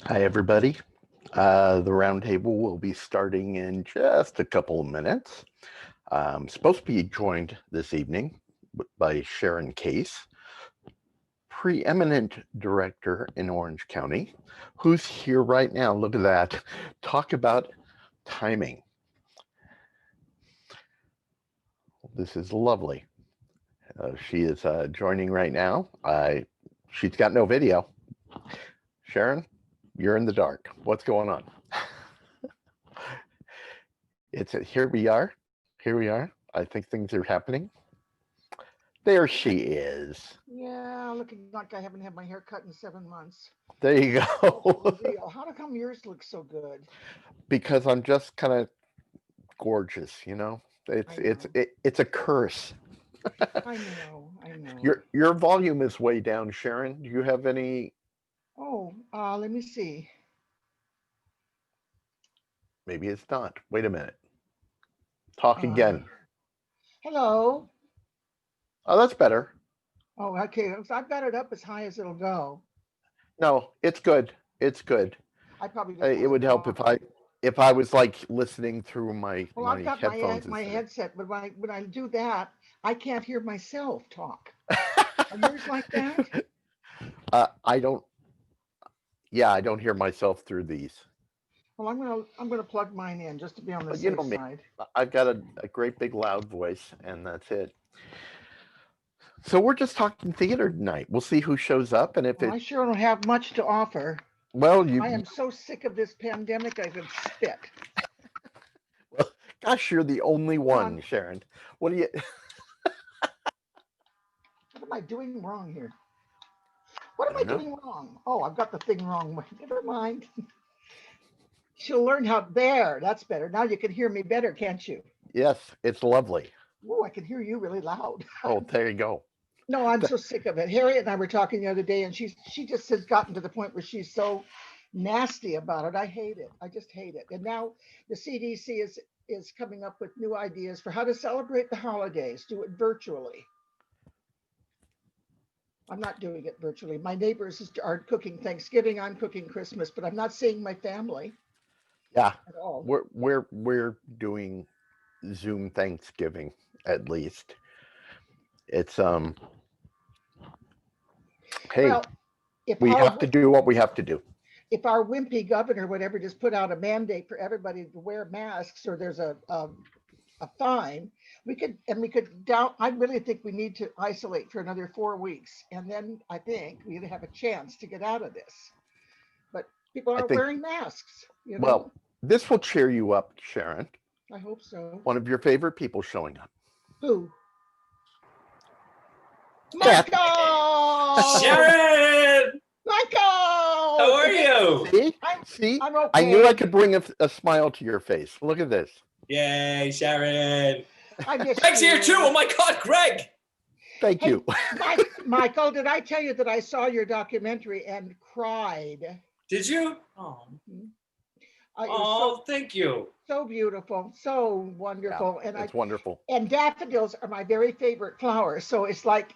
Hi, everybody. The roundtable will be starting in just a couple of minutes. I'm supposed to be joined this evening by Sharyn Case, preeminent director in Orange County, who's here right now. Look at that. Talk about timing. This is lovely. She is joining right now. She's got no video. Sharyn, you're in the dark. What's going on? Here we are. Here we are. I think things are happening. There she is. Yeah, looking like I haven't had my hair cut in 7 months. There you go. Real. How come yours looks so good? Because I'm just kind of gorgeous, you know. I It's know. it's a curse. I know. I know. Your volume is way down, Sharyn. Do you have any? Oh, let me see. Maybe it's not. Wait a minute. Talk Uh, again. hello. Oh, that's better. Oh, okay. So I've got it up as high as it'll go. No, it's good. It's good. I probably just It turned would it help off. if I was like listening through my Well, I've got headphones my instead headset, but when I do that, I can't hear myself talk. Are yours like that? of. I don't. Yeah, I don't hear myself through these. Well, I'm gonna plug mine in just to be on the But you know safe me, side. I've got a great big loud voice, and that's it. So we're just talking theater tonight. We'll see who shows up, and if Well, it, I sure don't have much to offer. well, I you, am so sick of this pandemic, I could spit. well, gosh, you're the only Come on, one, Sharyn. What do you? what am I doing wrong here? What I am I don't know. doing wrong? Oh, I've got the thing wrong. Never mind. She'll learn how. There, that's better. Now you can hear me better, can't you? Yes, it's lovely. Oh, I can hear you really loud. Oh, there you go. No, I'm so sick of it. Harriet and I were talking the other day, and she just has gotten to the point where she's so nasty about it. I hate it. I just hate it. And now the CDC is coming up with new ideas for how to celebrate the holidays. Do it virtually. I'm not doing it virtually. My neighbors are cooking Thanksgiving. I'm cooking Christmas, but I'm not seeing my family Yeah, at all. we're doing Zoom Thanksgiving at least. It's hey, Well, if we our have to do what we have to do. if our wimpy governor would ever just put out a mandate for everybody to wear masks, or there's a fine, we could down. I really think we need to isolate for another 4 weeks, and then I think we'd have a chance to get out of this. But people I aren't think. wearing masks. Well, this will cheer you up, Sharon. I hope so. One of your favorite people showing up. Who? Beth. Michael! Sharyn, how Michael! are you? See? I'm See? I'm I knew I okay. could bring a smile to your face. Look at this. Yay, Sharyn. I missed Greg's here too. you. Oh my God, Greg. Thank Hey, you. Michael, did I tell you that I saw your documentary and cried? Did you? Oh, Mhm. It was oh, thank you. so beautiful, so Yeah, wonderful, and it's wonderful. daffodils are my very favorite flowers. So it's like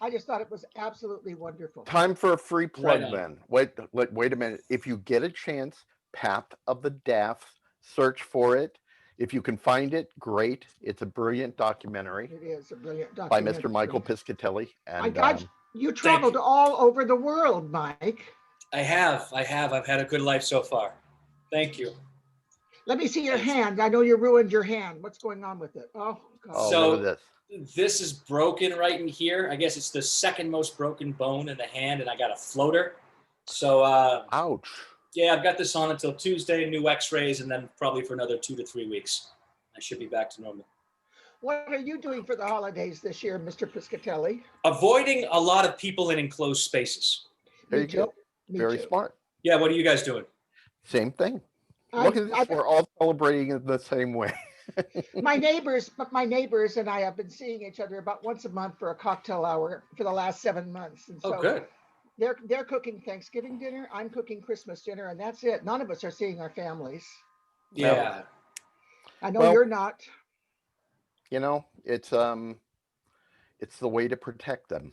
I just thought it was absolutely wonderful. Time for a free Right plug on. then. Wait a minute. If you get a chance, Path of the Daffs, search for it. If you can find it, great. It's a brilliant documentary It is a brilliant by Mr. Michael documentary. Piscatelli. My And God, you Thank traveled you. all over the world, Mike. I have. I've had a good life so far. Thank you. Let me see your It's, hand. I know you ruined your hand. What's going on with it? Oh oh, God. look at so this. this is broken right in here. I guess it's the second most broken bone in the hand, and I got a floater. So Ouch. yeah, I've got this on until Tuesday, new X-rays, and then probably for another 2 to 3 weeks. I should be back to normal. What are you doing for the holidays this year, Mr. Piscatelli? Avoiding a lot of people in enclosed spaces. There Me you too. go. Me Very too. smart. Yeah, what are you guys doing? Same thing. Look I, at this. I, We're all celebrating it the same way. my neighbors and I have been seeing each other about once a month for a cocktail hour for the last 7 months, and Oh, so good. they're cooking Thanksgiving dinner. I'm cooking Christmas dinner, and that's it. None of us are seeing our families. No. Yeah. I know Well, you're not. you know, it's the way to protect them.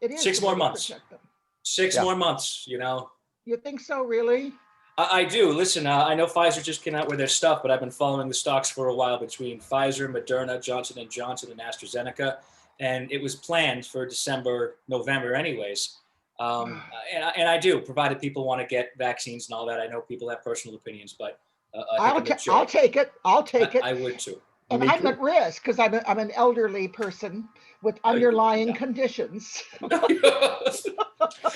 It is the Six way more to months. protect them. 6 Yeah. more months, you know. You think so, really? I do. Listen, I know Pfizer just came out with their stuff, but I've been following the stocks for a while between Pfizer, Moderna, Johnson & Johnson, and AstraZeneca. And it was planned for December, November anyways. And I do, provided people want to get vaccines and all that. I know people have personal opinions, but I think I'll take it. I'll take it. I would too. And Me I'm too. at risk because I'm an elderly person with underlying conditions.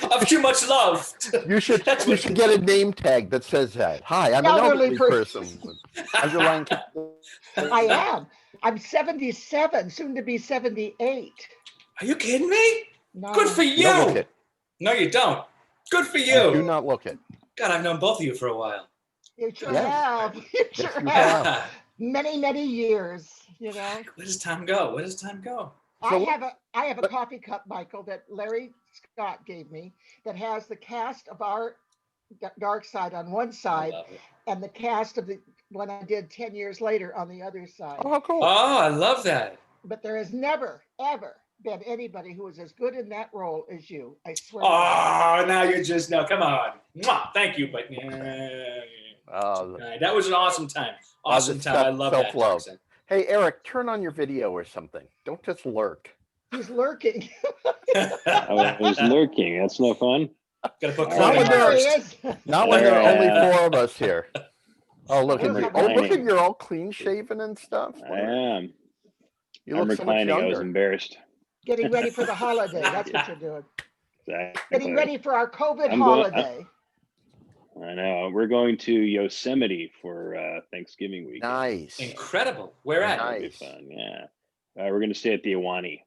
Of too much love. You should That's you what- should get a name tag that says that. Hi, I'm an Elderly elderly person. person with underlying. I am. I'm 77, soon to be 78. Are you kidding me? No. Good for You don't look you. it. No, you don't. Good for You do you. not look it. God, I've known both of you for a while. You sure Yes. have. You Yes, sure you have. have. Many, many years, you know. Where does time go? Where does time go? I So- have a coffee cup, Michael, that Larry Scott gave me that has the cast of our Dark Side on one I side love it. and the cast of the one I did 10 years later on the other side. Oh, how cool. Oh, I love that. But there has never, ever been anybody who was as good in that role as you. I swear. to God. Oh, now you're just no. Come on. Mwah, thank you, but that was an awesome time. Awesome this time. I stuff, love that. self-love. Jackson. Hey, Eric, turn on your video or something. Don't just lurk. He's lurking. I was lurking. That's no fun. Gotta put Not Chloe when There he first. is. Not when there are only Yeah. 4 of us here. Oh, look at I'm you. Oh, look at reclining. you're all clean shaven and stuff. I am. You I'm look so much reclining. I was younger. embarrassed. Getting ready for the holiday. That's what you're doing. Exactly. Getting ready for our COVID I'm going- holiday. I know. We're going to Yosemite for Thanksgiving week. Nice. Incredible. Where at? That'll be Nice. fun. Yeah. We're going to stay at the Iwani.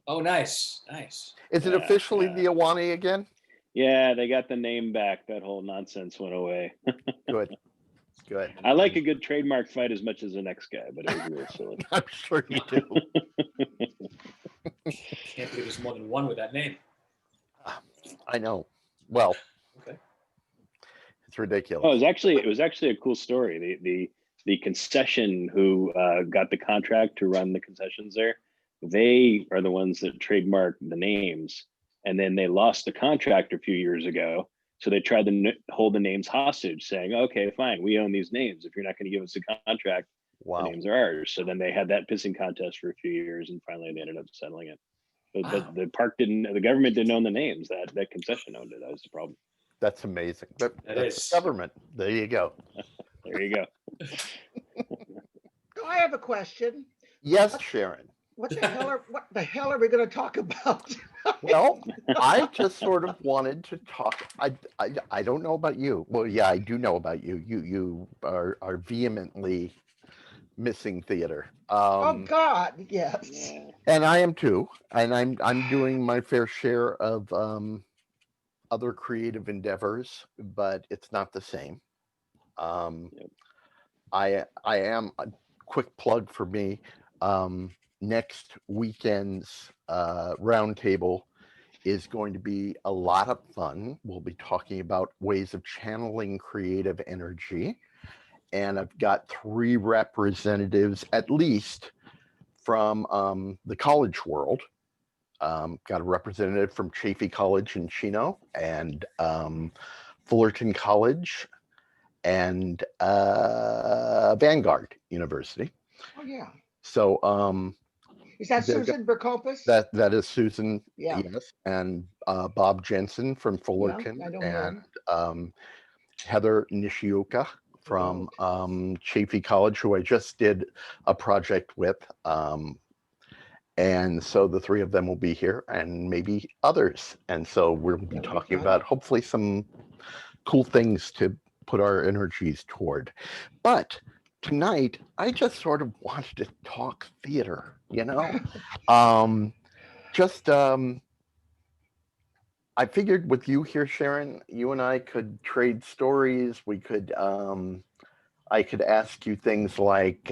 Oh, nice. Nice. Is it Yeah, officially yeah. the Awani again? Yeah, they got the name back. That whole nonsense went away. Good. Good. I like a good trademark fight as much as the next guy, but it was real silly. I'm sure you do. Can't believe there's more than one with that name. I know. Well, Okay. it's ridiculous. Oh, it was actually a cool story. The concession who got the contract to run the concessions there, they are the ones that trademarked the names, and then they lost the contract a few years ago. So they tried to hold the names hostage, saying, "Okay, fine, we own these names. If you're not going to give us a contract, the Wow. names are ours." So then they had that pissing contest for a few years, and finally they ended up settling it. But Wow. the government didn't own the names. That concession owned it. That was the problem. That's amazing. That's is. the government. There you go. There you go. So I have a question. Yes, Sharon. What the hell are we going to talk about? Well, I just sort of wanted to talk. I don't know about you. Well, yeah, I do know about you. You are vehemently missing theater. Oh God, yes. Yeah. And I am too. And I'm doing my fair share of other creative endeavors, but it's not the same. Yep. I am a quick plug for me. Next weekend's roundtable is going to be a lot of fun. We'll be talking about ways of channeling creative energy. And I've got 3 representatives, at least, from the college world. Got a representative from Chaffey College in Chino and Fullerton College and Vanguard University. Oh yeah. So Is that They're go- Susan Berkopus? that is Susan, Yeah. yes, and Bob Jensen from Fullerton, I know and him. Heather Nishioka from Chaffey College, who I just did a project with. And so the 3 of them will be here, and maybe others. And so we'll be That'd be talking fun. about hopefully some cool things to put our energies toward. But tonight, I just sort of wanted to talk theater, you know? I figured with you here, Sharon, you and I could trade stories. We could, I could ask you things like,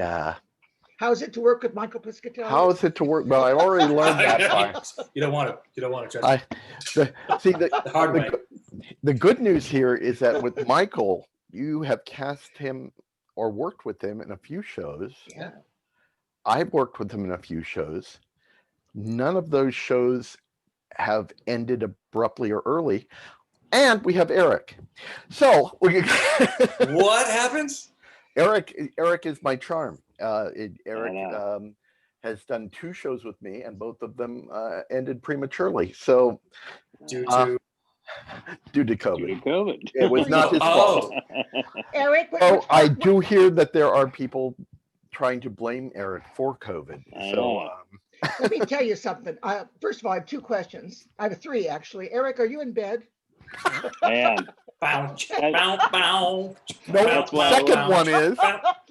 How's it to work with Michael Piscatelli? how is it to work? Well, I already learned that part. You don't want to. You don't want to. See, The hard way. the good news here is that with Michael, you have cast him or worked with him in a few shows. Yeah. I've worked with him in a few shows. None of those shows have ended abruptly or early. And we have Eric. So What happens? Eric is my charm. I Eric know. has done 2 shows with me, and both of them ended prematurely. So Due Uh, to due to Due to COVID, COVID. it was not his fault. Eric, Oh, I do hear that there are people trying to blame Eric for COVID. I So know. let me tell you something. First of all, I have 2 questions. I have 3 actually. Eric, are you in bed? I am. bounce, That- bounce, bounce. no, That's why I second was- one is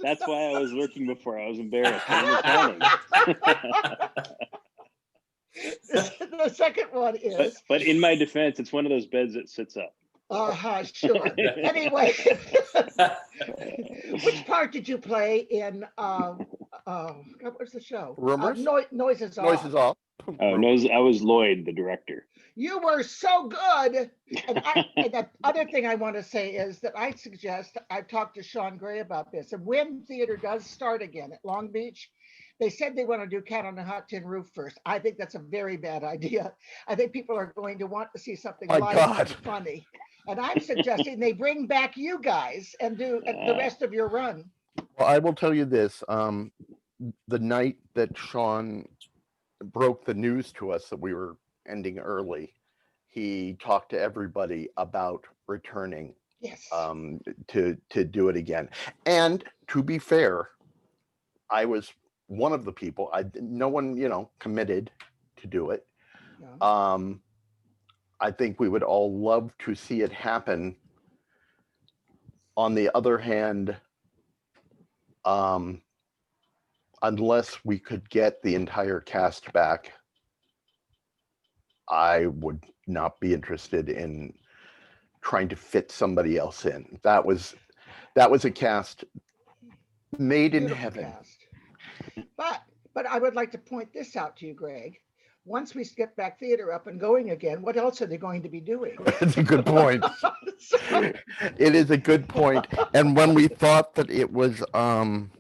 That's why I was looking before. I was embarrassed. I was counting. The second one is. But in my defense, it's one of those beds that sits up. Sure. Anyway, which part did you play in? What was the show? Rumors? Noises Off. Noises Off. Oh no, I was Lloyd, the director. You were so good. And the other thing I want to say is that I suggest, I've talked to Sean Gray about this, and when theater does start again at Long Beach, they said they want to do Cat on a Hot Tin Roof first. I think that's a very bad idea. I think people are going to want to see something My light God. and funny. And I'm suggesting they bring back you guys and do the rest of your run. Well, I will tell you this. The night that Sean broke the news to us that we were ending early, he talked to everybody about returning Yes. to do it again. And to be fair, I was one of the people. No one, committed to do it. Yeah. I think we would all love to see it happen. On the other hand, unless we could get the entire cast back, I would not be interested in trying to fit somebody else in. That was a cast made in Beautiful heaven. cast. But I would like to point this out to you, Greg. Once we get back theater up and going again, what else are they going to be doing? It's a good point. It is a good point. And when we thought that it was, that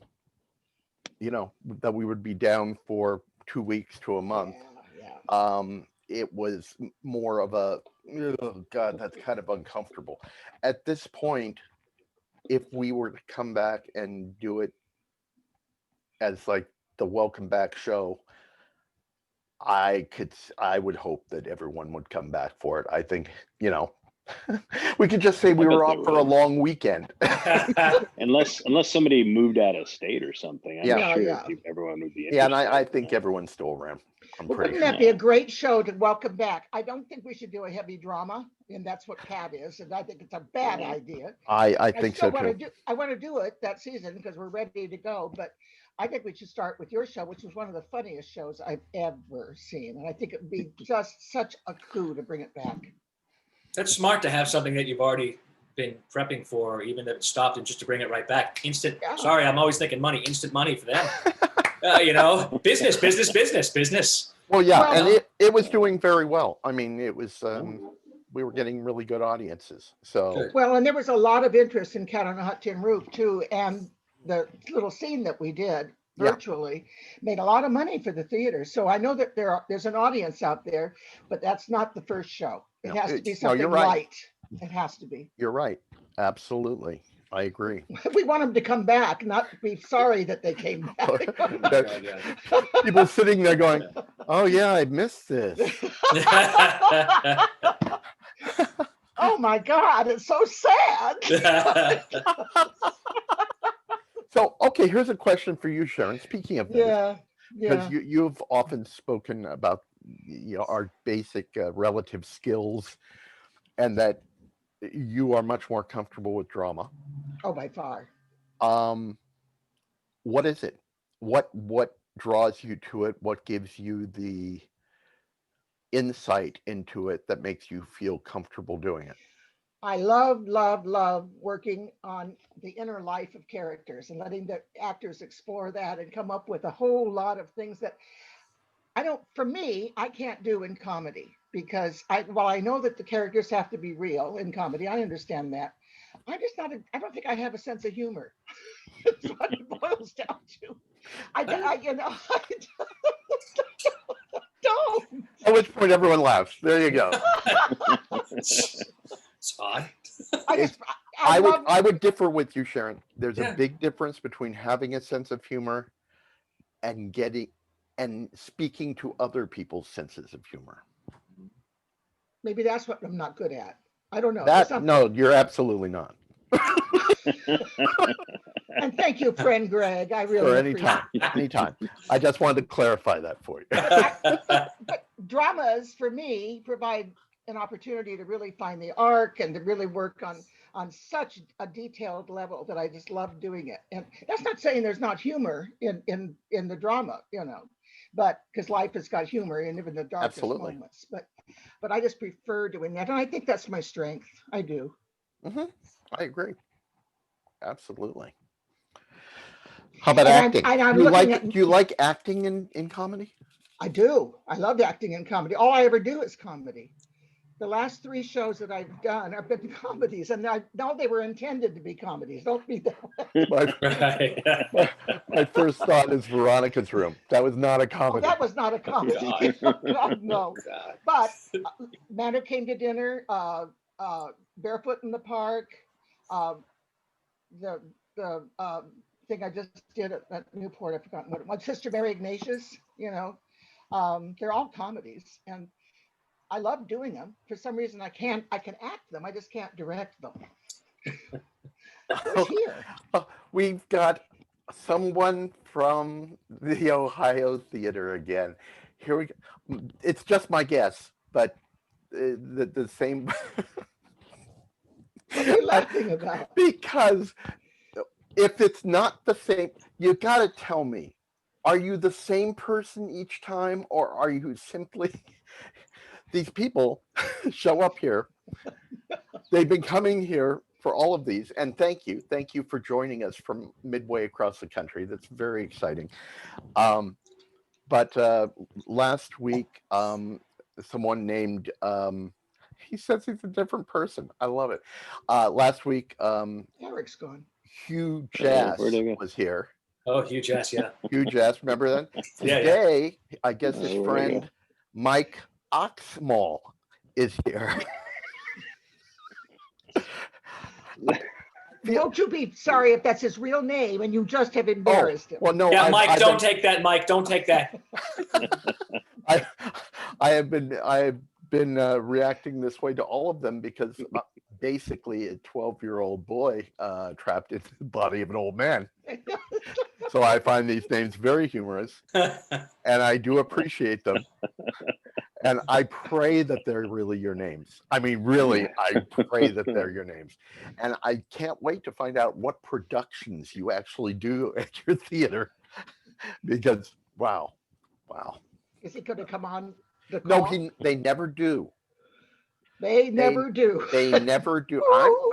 we would be down for 2 weeks to a month, Yeah. it was more of a, oh God, that's kind of uncomfortable. At this point, if we were to come back and do it as like the welcome back show, I would hope that everyone would come back for it. I think, we could just say we bet were they off for a would. long weekend. Unless somebody moved out of state or something. I'm Yeah. sure Yeah. everyone would be interested. Yeah, and I think everyone's still around. I'm Well, pretty wouldn't sure. that be a great show to welcome back? I don't think we should do a heavy drama, and that's what Cat is, and I think it's a bad idea. I think so still too. I want to do it that season because we're ready to go, but I think we should start with your show, which was one of the funniest shows I've ever seen, and I think it would be just such a coup to bring it back. That's smart to have something that you've already been prepping for, even if it stopped, and just to bring it right back. Instant. Yeah. Sorry, I'm always thinking money. Instant money for them. Business. Well, yeah, Well, and it was doing very well. I mean, it was we were getting really good audiences. So Good. Well, and there was a lot of interest in Cat on a Hot Tin Roof too, and the little scene that we did Yeah. virtually made a lot of money for the theater. So I know that there's an audience out there, but that's not the first show. It No, has to be no, something you're right. light. It has to be. you're right. Absolutely. I agree. We want them to come back, not be sorry that they came back. People sitting there going, oh yeah, I missed this. Oh my God, it's so sad. So, okay, here's a question for you, Sharyn. Speaking of this, Yeah, because yeah. you've often spoken about our basic relative skills, and that you are much more comfortable with drama. Oh, by far. What is it? What draws you to it? What gives you the insight into it that makes you feel comfortable doing it? I love working on the inner life of characters and letting the actors explore that and come up with a whole lot of things that for me, I can't do in comedy, because while I know that the characters have to be real in comedy, I understand that. I don't think I have a sense of humor. That's what it boils down to. I don't. Oh, which point everyone laughs. There you go. It's odd. I would differ with you, Sharyn. There's Yeah. a big difference between having a sense of humor and speaking to other people's senses of humor. Maybe that's what I'm not good at. I don't know. No, you're absolutely not. And thank you, friend Greg. I really For appreciate anytime. I just wanted to clarify that for you. But dramas, for me, provide an opportunity to really find the arc and to really work on such a detailed level that I just love doing it. And that's not saying there's not humor in the drama, but because life has got humor in even the darkest Absolutely. moments. But I just prefer doing that, and I think that's my strength. I do. Mm-hmm. I agree. Absolutely. How about And acting? I'm Do looking you like acting in comedy? I do. I love acting in comedy. All I ever do is comedy. The last 3 shows that I've done have been comedies, and I know they were intended to be comedies. Don't be My, my first thought is Veronica's Room. That was not a comedy. that was not a comedy. God, no. But Man Who Came to Dinner, Barefoot in the Park, the thing I just did at Newport, I forgot what it was. Sister Mary Ignatius, they're all comedies, and I love doing them. For some reason, I can act them. I just can't direct them. Who's here? We've got someone from the Ohio Theater again. Here we go. It's just my guess, but the same. What are you laughing about? Because if it's not the same, you got to tell me. Are you the same person each time, or are you simply? These people show up here. They've been coming here for all of these, and thank you for joining us from midway across the country. That's very exciting. But last week, someone named he says he's a different person. I love it. Last week, Eric's gone. Hugh Jass was here. Oh, Hugh Jass, yeah. Hugh Jass, remember that? Yeah, Today, I guess his friend Mike Oxmall is here. Won't you be sorry if that's his real name and you just have embarrassed him? Well, no. Yeah, Mike, don't take that, Mike. Don't take that. I have been reacting this way to all of them because basically a 12-year-old boy trapped in the body of an old man. So I find these names very humorous, and I do appreciate them. And I pray that they're really your names. I mean, really, I pray that they're your names. And I can't wait to find out what productions you actually do at your theater, because wow. Is he going to come on the No, call? they never do. They never do. They never do.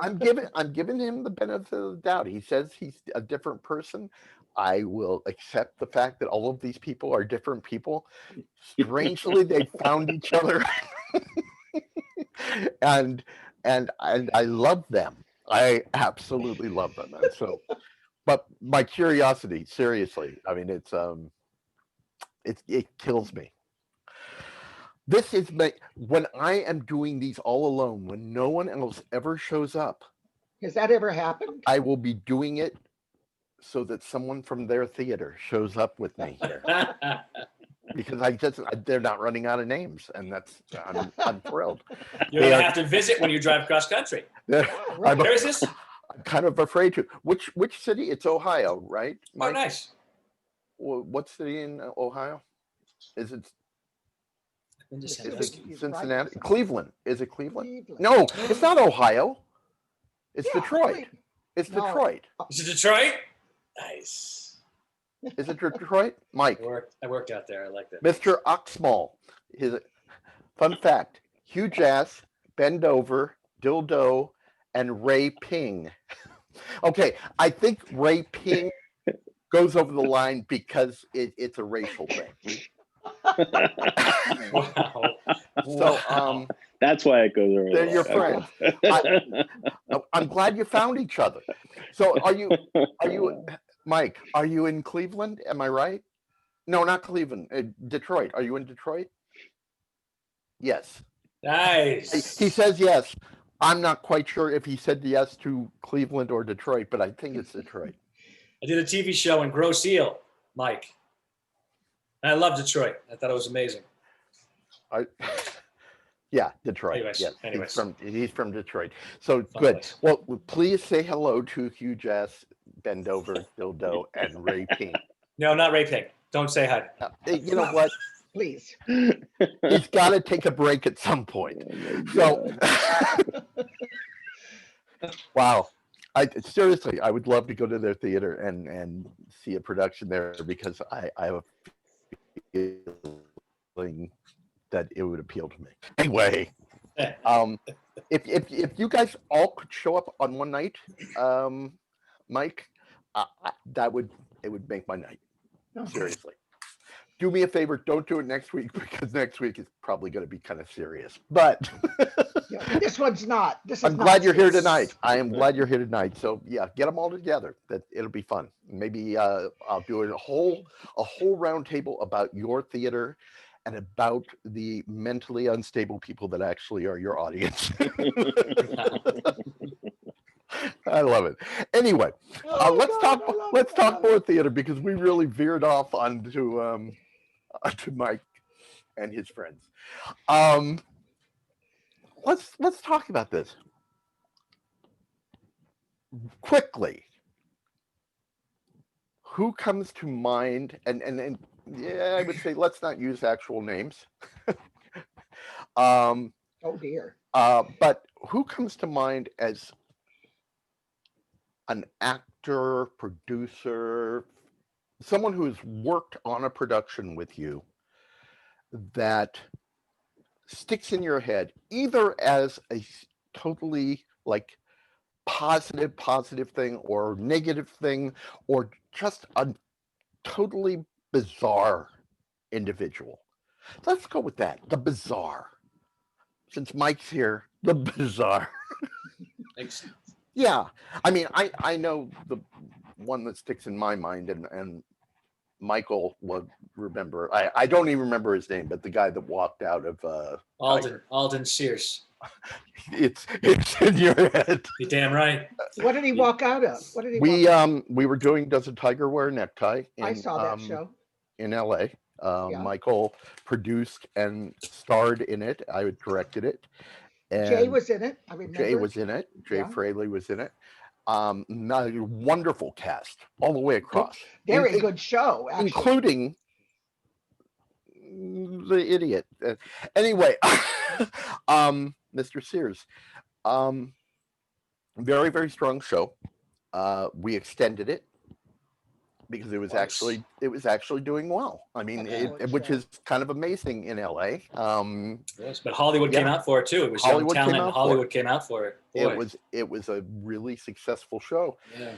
I'm giving him the benefit of the doubt. He says he's a different person. I will accept the fact that all of these people are different people. Strangely, they found each other, and I love them. I absolutely love them. And so, but my curiosity, seriously, I mean, it kills me. This is when I am doing these all alone, when no one else ever shows up. Has that ever happened? I will be doing it so that someone from their theater shows up with me here, because they're not running out of names, and I'm thrilled. You're going to have to visit when you drive cross country. Where is this? I'm kind of afraid to. Which city? It's Ohio, right? Oh, nice. What city in Ohio? Is it? Cincinnati? Right. Cleveland. Is it Cleveland? No, it's not Ohio. It's Detroit. It's Detroit. Is it Detroit? Nice. Is it Detroit? Mike. I worked out there. I like that. Mr. Oxmall. Fun fact, Hugh Jass, Bend Over, Dildo, and Ray Ping. Okay, I think Ray Ping goes over the line because it's a racial thing. Wow. So that's why it goes over. They're your friends. I'm glad you found each other. So are you Mike, are you in Cleveland? Am I right? No, not Cleveland. Detroit. Are you in Detroit? Yes. Nice. He says yes. I'm not quite sure if he said yes to Cleveland or Detroit, but I think it's Detroit. I did a TV show in Grosse Ile, Mike. And I love Detroit. I thought it was amazing. Yeah, Detroit. Anyways, Yes, anyways. he's from Detroit. So Fun good. place. Well, please say hello to Hugh Jess, Bendover, Dildo, and Ray Pink. No, not Ray Pink. Don't say hi. You know what? Please. He's got to take a break at some point. Oh my So, wow. Seriously, I would love to go to their theater and see a production there because I have a feeling that it would appeal to me. Anyway, if you guys all could show up on one night, Mike, it would make my night. Seriously. Do me a favor, don't do it next week because next week is probably going to be kind of serious. But Yeah, this one's not. I'm glad you're here tonight. I am glad you're here tonight. So yeah, get them all together. It'll be fun. Maybe I'll do a whole roundtable about your theater and about the mentally unstable people that actually are your audience. I love it. Anyway, let's talk more theater because we really veered off onto Mike and his friends. Let's talk about this quickly. Who comes to mind? And yeah, I would say let's not use actual names. Oh dear. But who comes to mind as an actor, producer, someone who's worked on a production with you that sticks in your head either as a totally like positive thing or negative thing or just a totally bizarre individual? Let's go with that, the bizarre. Since Mike's here, the bizarre. Thanks. Yeah, I mean, I know the one that sticks in my mind, and Michael will remember. I don't even remember his name, but the guy that walked out of Alden Sears. It's in your head. You're damn right. What did he walk out of? What did he? We were doing Does a Tiger Wear a Necktie? I saw that show in LA. Yeah. Michael produced and starred in it. I directed it. And Jay was in it. I remember. Jay was in it. Jay Yeah. Fraley was in it. Wonderful cast all the way across. Very good show, actually. Including the idiot. Anyway, Mr. Sears. Very, very strong show. We extended it because it was actually doing well. I mean, which is kind of amazing in LA. Yes, but Hollywood came out for it too. It was young talent, and Hollywood came out for it. Boy. It was a really successful show. Yeah.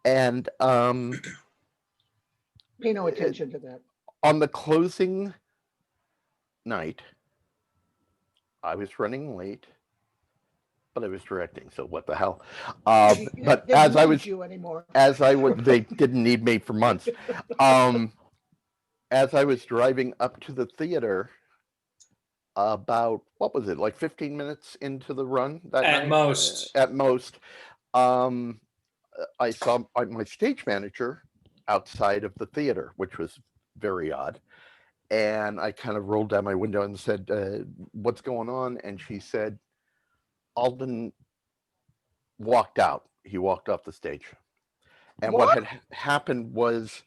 And Pay no attention to that. on the closing night, I was running late, but I was directing, so what the hell? But They as don't I need was, you anymore. they didn't need me for months. As I was driving up to the theater, about what was it, like 15 minutes into the run that night? At most, I saw my stage manager outside of the theater, which was very odd. And I kind of rolled down my window and said, "What's going on?" And she said, "Alden walked out. He walked off the stage." And what had happened was,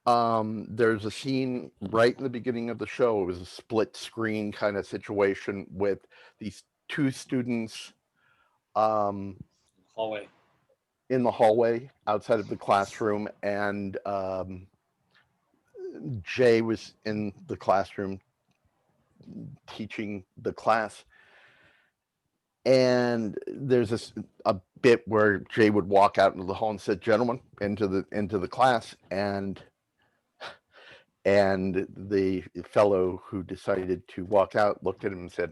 there's a scene right in the beginning of the show. It was a split screen kind of situation with these two students Hallway. in the hallway outside of the classroom, and Jay was in the classroom teaching the class. And there's a bit where Jay would walk out into the hall and said, "Gentlemen, into the class," and the fellow who decided to walk out looked at him and said,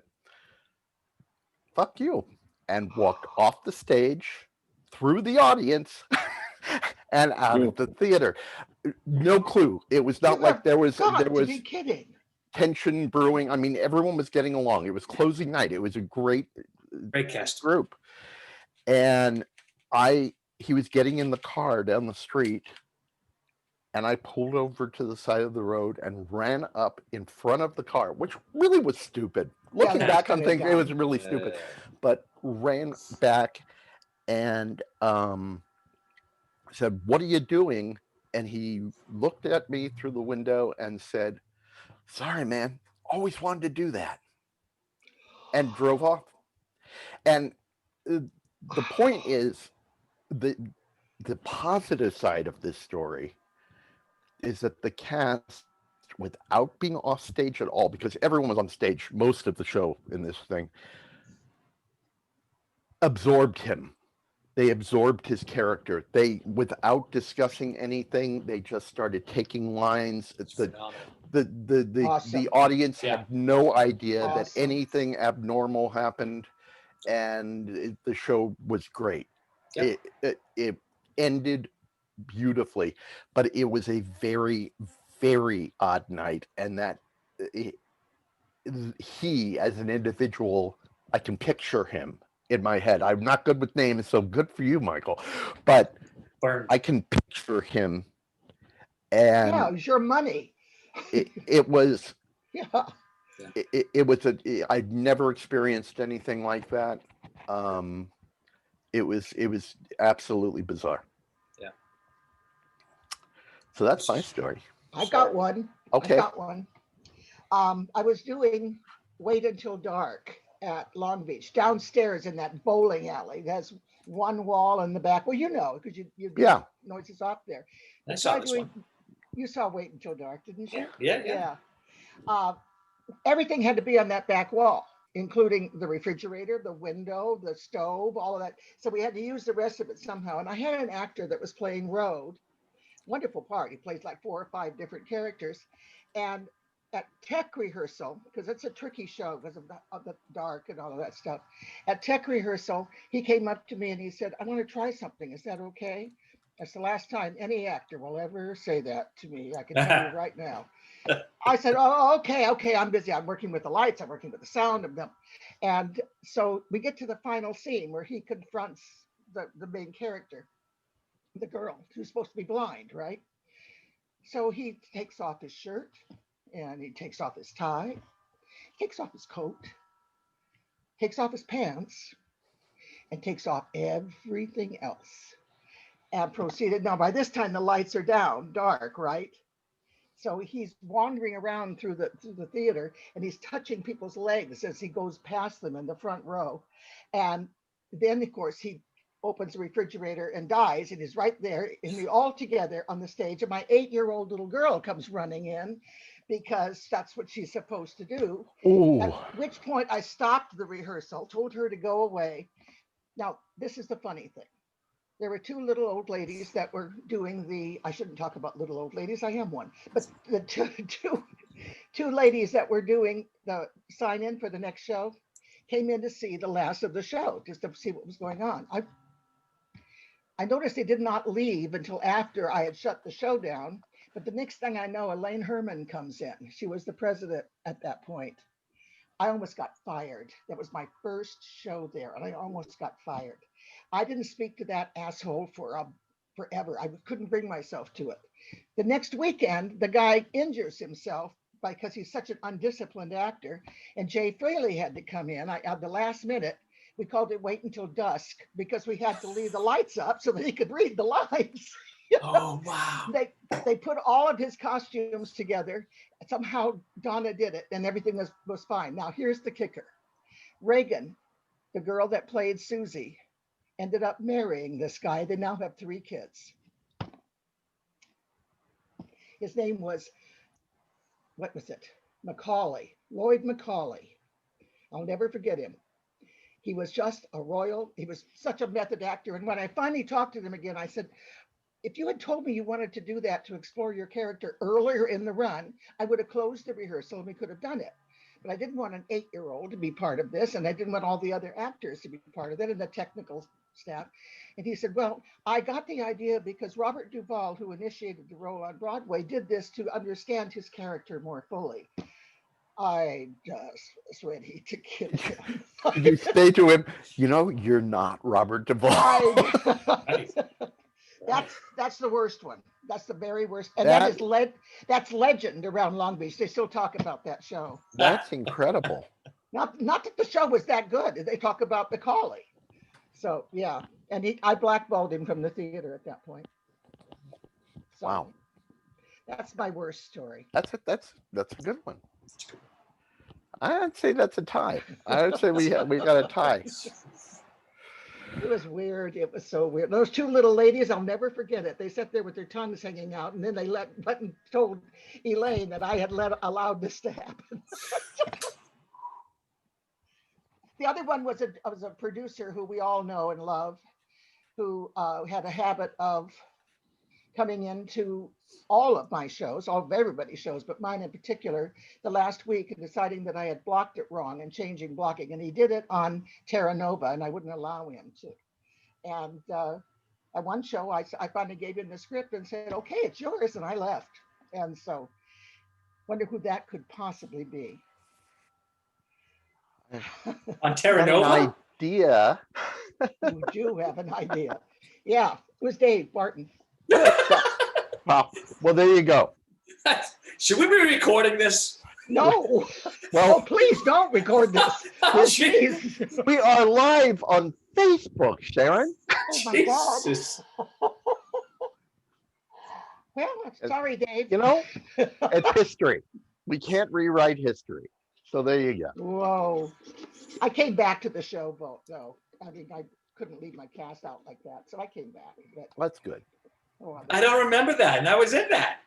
"Fuck you," and walked off the stage, through the audience, and out of the theater. No clue. It was not like there was. To be kidding. tension brewing. I mean, everyone was getting along. It was closing night. It was a great cast. group. And he was getting in the car down the street, and I pulled over to the side of the road and ran up in front of the car, which really was stupid. Looking that's back on kinda things, it was dumb. really stupid. But ran back and said, "What are you doing?" And he looked at me through the window and said, "Sorry, man, always wanted to do that," and drove off. And the point is, the positive side of this story is that the cast, without being off stage at all, because everyone was on stage most of the show in this thing, absorbed him. They absorbed his character. They, without discussing anything, they just started taking lines. It's phenomenal. Awesome. The audience had no idea that Awesome. anything abnormal happened, and the show was great. Yep. It ended beautifully, but it was a very, very odd night, and that he, as an individual, I can picture him in my head. I'm not good with names, so good for you, Michael. But Burned. I can picture him, Yeah, it and was your money. it was. Yeah. It was I'd never experienced anything like that. It was absolutely bizarre. Yeah. So that's my story. I got one. Okay. I got one. I was doing Wait Until Dark at Long Beach, downstairs in that bowling alley. There's one wall in the back. Well, you know, because you Yeah. noises off there. I saw this one. You saw Wait Until Dark, didn't you? Yeah. Everything had to be on that back wall, including the refrigerator, the window, the stove, all of that. So we had to use the rest of it somehow. And I had an actor that was playing Rode. Wonderful part. He plays like 4 or 5 different characters. And at tech rehearsal, because it's a tricky show because of the dark and all of that stuff. At tech rehearsal, he came up to me and he said, "I want to try something. Is that okay?" That's the last time any actor will ever say that to me. I can tell you right now. I said, "Oh, okay, I'm busy. I'm working with the lights. I'm working with the sound of them." And so we get to the final scene where he confronts the main character, the girl who's supposed to be blind, right? So he takes off his shirt and he takes off his tie, takes off his coat, takes off his pants, and takes off everything else and proceeded. Now, by this time, the lights are down, dark, right? So he's wandering around through the theater and he's touching people's legs as he goes past them in the front row. And then, of course, he opens the refrigerator and dies and is right there, and we all together on the stage. And my 8-year-old little girl comes running in because that's what she's supposed to do. Ooh. At which point I stopped the rehearsal, told her to go away. Now, this is the funny thing. There were 2 little old ladies that were doing I shouldn't talk about little old ladies, I am one, but the two ladies that were doing the sign in for the next show came in to see the last of the show, just to see what was going on. I noticed they did not leave until after I had shut the show down, but the next thing I know, Elaine Herman comes in. She was the president at that point. I almost got fired. That was my first show there, and I almost got fired. I didn't speak to that asshole for forever. I couldn't bring myself to it. The next weekend, the guy injures himself because he's such an undisciplined actor, and Jay Fraley had to come in. At the last minute, we called it Wait Until Dusk because we had to leave the lights up so that he could read the lines. Oh, wow. They put all of his costumes together. Somehow Donna did it and everything was fine. Now here's the kicker. Reagan, the girl that played Susie, ended up marrying this guy. They now have 3 kids. His name was, what was it? Macaulay, Lloyd Macaulay. I'll never forget him. He was just he was such a method actor. And when I finally talked to them again, I said, if you had told me you wanted to do that to explore your character earlier in the run, I would have closed the rehearsal and we could have done it. But I didn't want an 8-year-old to be part of this, and I didn't want all the other actors to be part of it and the technical staff. And he said, well, I got the idea because Robert Duvall, who initiated the role on Broadway, did this to understand his character more fully. I just ready to kill him. Did you say to him, you're not Robert Duvall? Right. That's the worst one. That's the very worst. And That- that's legend around Long Beach. They still talk about that show. That's incredible. Not that the show was that good. They talk about the collie. So yeah, and I blackballed him from the theater at that point. So, Wow. that's my worst story. That's a good one. I'd say that's a tie. I would say we got a tie. It was weird. It was so weird. Those two little ladies, I'll never forget it. They sat there with their tongues hanging out, and then they went and told Elaine that I had allowed this to happen. The other one was a producer who we all know and love, who had a habit of coming into all of my shows, all of everybody's shows, but mine in particular, the last week, and deciding that I had blocked it wrong and changing blocking. And he did it on Terra Nova, and I wouldn't allow him to. And at one show, I finally gave him the script and said, okay, it's yours, and I left. And so, wonder who that could possibly be. On Terra Got an Nova? idea. You do have an idea. Yeah, it was Dave Barton. Well, there you go. Should we be recording this? No. Well- Oh, please don't record this. Oh, Jeez. We are live on Facebook, Sharyn. Oh my God. Jesus. Well, sorry, Dave. It's history. We can't rewrite history. So there you go. Whoa. I came back to the show, though. I mean, I couldn't leave my cast out like that. So I came back. But, That's good. I don't remember that, and I was in that.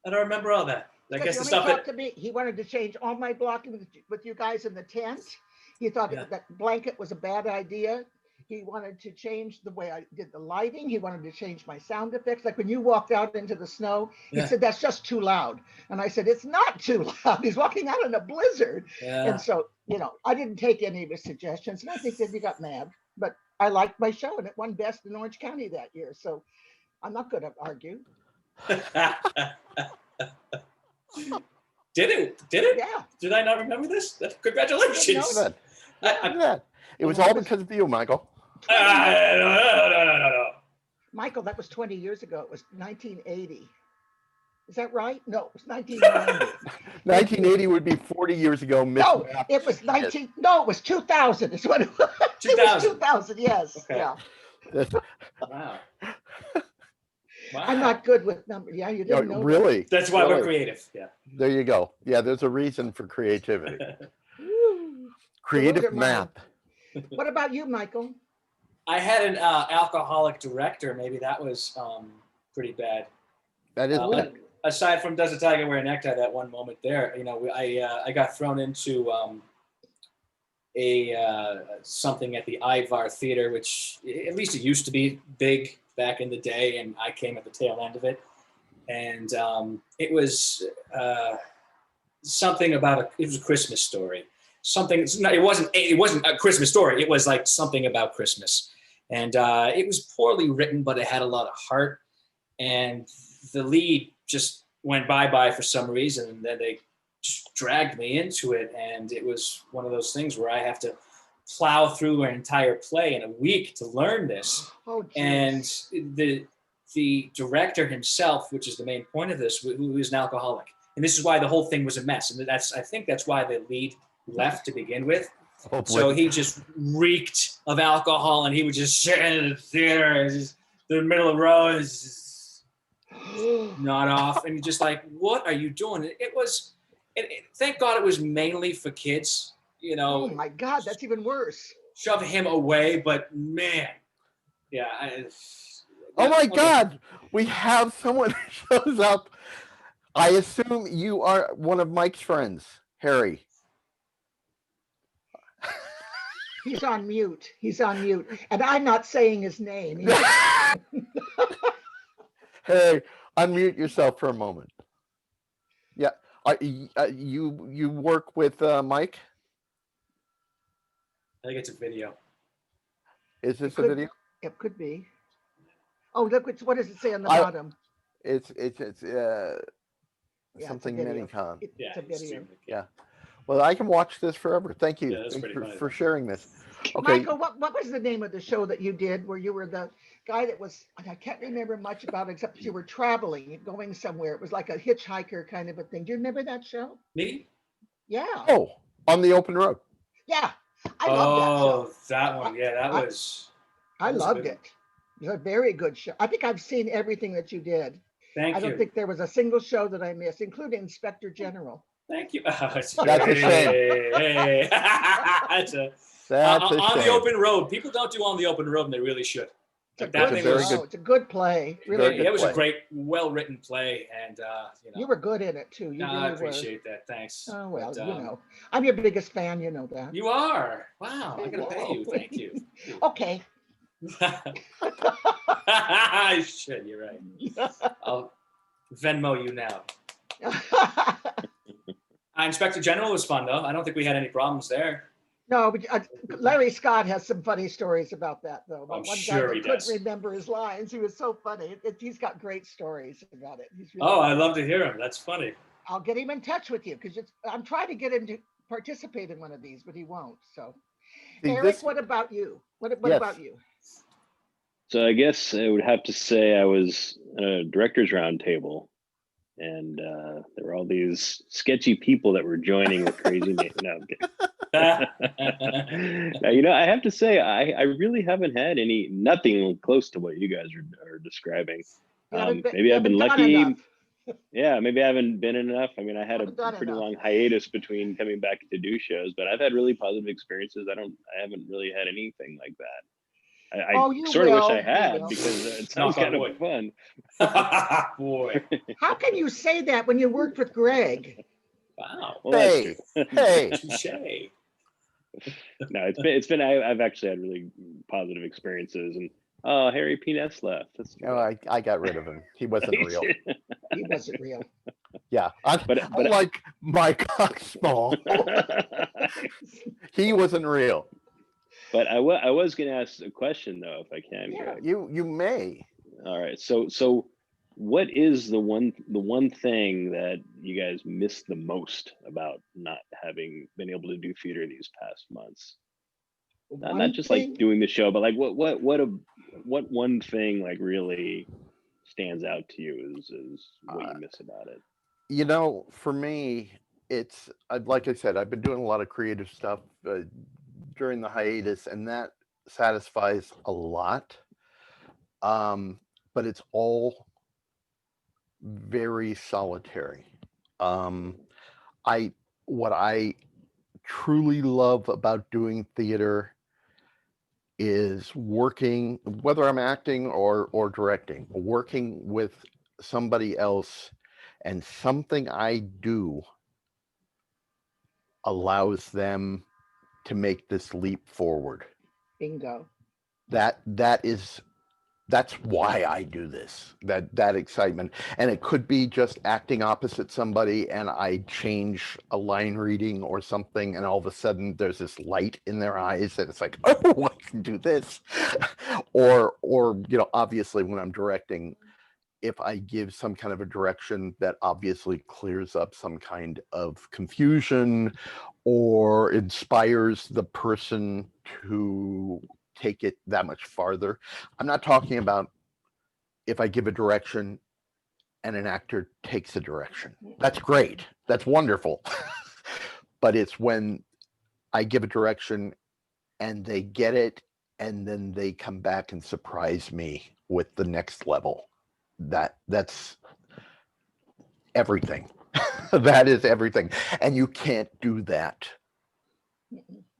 I don't remember all that. I guess the stuff that to me, he wanted to change all my blocking with you guys in the tent. He thought that blanket was a bad idea. He wanted to change the way I did the lighting. He wanted to change my sound effects. Like when you walked out into the snow, he said, that's just too loud. And I said, it's not too loud. He's walking out in a blizzard. And so, I didn't take any of his suggestions. And I think that he got mad. But I liked my show, and it won Best in Orange County that year. So I'm not going to argue. Did it? Yeah. Did I not remember this? Congratulations. Look at that. It was all because of you, Michael. No. Michael, that was 20 years ago. It was 1980. Is that right? No, it was 1990. 1980 would be 40 years ago. No, it was 2000. It's what it was. 2000. It was 2000, yes. Okay. Yeah. Wow. I'm not good with numbers. Yeah, you didn't know. Really? That's why we're Really? creative. Yeah. There you go. Yeah, there's a reason for creativity. Woo. Creative those are mine. math. What about you, Michael? I had an alcoholic director. Maybe that was pretty bad. That is But aside from Does a Tiger Wear a Necktie, that one moment there, I got thrown into something at the Ivar Theater, which at least it used to be big back in the day, and I came at the tail end of it. And it was something about it was a Christmas story. It wasn't a Christmas story. It was like something about Christmas, and it was poorly written, but it had a lot of heart. And the lead just went bye for some reason, and then they just dragged me into it. And it was one of those things where I have to plow through an entire play in a week to learn this. Oh, And the director himself, which is the main point of this, who is an alcoholic, and this is why the whole thing was a mess. And I think that's why the lead left to begin with. So he just reeked of alcohol, and he would just sit in the theater, just the middle of the row, and just nod off, and you're just like, what are you doing? Thank God it was mainly for kids, Oh my God, that's even worse. shove him away, but man, yeah. Oh my God, we have someone who shows up. I assume you are one of Mike's friends, Harry. He's on mute. And I'm not saying his name. Hey, unmute yourself for a moment. Yeah, you work with Mike? I think it's a video. Is this a Could- video? It could be. Oh, look, what does it say on the I- bottom? It's it's a something video. Minicon. It's a video. extremely- Yeah. Well, I can watch this forever. Thank you. Yeah, that's Thanks pretty funny, for though. sharing this. Okay. Michael, what was the name of the show that you did where you were the guy that was, I can't remember much about it, except you were traveling, going somewhere. It was like a hitchhiker kind of a thing. Do you remember that show? Me? Yeah. Oh, on the open road. Yeah. I love that show. Oh, that one. Yeah, that I- was. I that was a loved good it. one. It was a very good show. I think I've seen everything that you did. Thank I don't you. think there was a single show that I missed, including Inspector General. Thank you. That's a shame. Hey. That's a, That's a on the shame. open road. People don't do on the open road, and they really should. It's a Like, that good thing very was. show. good- It's a good play. Very Really. good It was play. a great, well-written play, and You were good in it too. You I really were. appreciate that. Thanks. Oh well, But, you know, I'm your biggest fan. You know that. You are. Wow. I gotta pay Whoa. you. Thank you. Okay. Shit, you're right. I'll Venmo you now. Inspector General was fun though. I don't think we had any problems there. No, but Larry Scott has some funny stories about that, though. I'm About one sure guy he that couldn't does. remember his lines. He was so funny. He's got great stories about it. He's really Oh, I'd love to hear him. That's funny. I'll get him in touch with you because I'm trying to get him to participate in one of these, but he won't. So, See, Eric, this- what about you? What Yes. about you? So I guess I would have to say I was at a director's roundtable, and there were all these sketchy people that were joining with crazy names. No, I'm kidding. Now, I have to say I really haven't had nothing close to what you guys are describing. Maybe I've been lucky. Yeah, maybe I haven't been enough. I mean, I had a Haven't done pretty enough. long hiatus between coming back to do shows, but I've had really positive experiences. I haven't really had anything like that. I Oh, you sort of wish will, I you had will. because it sounds Knock on kind of wood. fun. Boy. How can you say that when you worked with Greg? Wow. Well, that's Hey, true. hey. Touche. No, it's been. I've actually had really positive experiences, and oh, Harry P. Ness left. That's too Oh, bad. I got rid of him. He wasn't real. He wasn't real. Yeah. But- Unlike Mike Oxmall, he wasn't real. But I was going to ask a question though, if I can. Yeah. Greg. You may. All right. So what is the one thing that you guys miss the most about not having been able to do theater these past months? Not just like doing the show, but like what one thing like really stands out to you is what you miss about it? For me, it's like I said, I've been doing a lot of creative stuff during the hiatus, and that satisfies a lot. But it's all very solitary. What I truly love about doing theater is working, whether I'm acting or directing, working with somebody else, and something I do allows them to make this leap forward. Bingo. That's why I do this, that excitement. And it could be just acting opposite somebody and I change a line reading or something, and all of a sudden there's this light in their eyes and it's like, oh, I can do this. or obviously when I'm directing, if I give some kind of a direction that obviously clears up some kind of confusion or inspires the person to take it that much farther. I'm not talking about if I give a direction and an actor takes a direction. That's great. That's wonderful. But it's when I give a direction and they get it and then they come back and surprise me with the next level. That's everything. That is everything. And you can't do that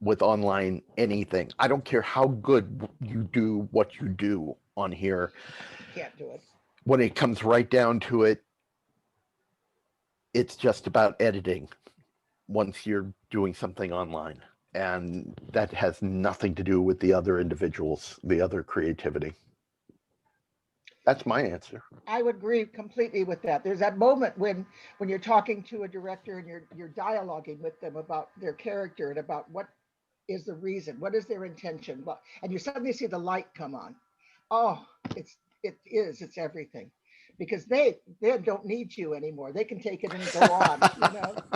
with online anything. I don't care how good you do what you do on here. Can't do it. When it comes right down to it, it's just about editing once you're doing something online. And that has nothing to do with the other individuals, the other creativity. That's my answer. I would agree completely with that. There's that moment when you're talking to a director and you're dialoguing with them about their character and about what is the reason, what is their intention, and you suddenly see the light come on. Oh, it's everything. because they don't need you anymore. They can take it and go on.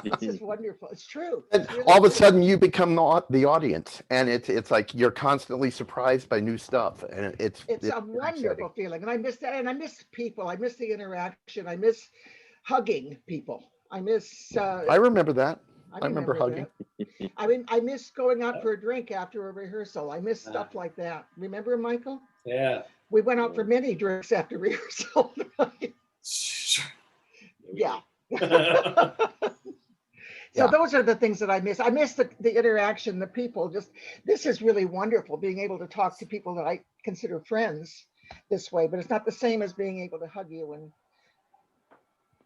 It's just wonderful. It's true. And It's really all of a true. sudden you become the audience, and it's like you're constantly surprised by new stuff, and it's a very wonderful exciting. feeling, and I miss that, and I miss people. I miss the interaction. I miss hugging people. I miss. I remember that. I remember remember hugging. that. I mean, I miss going out for a drink after a rehearsal. I miss stuff like that. Remember, Michael? Yeah. We went out for many drinks after rehearsal. Yeah. So Yeah. those are the things that I miss. I miss the interaction, the people. Just this is really wonderful, being able to talk to people that I consider friends this way, but it's not the same as being able to hug you and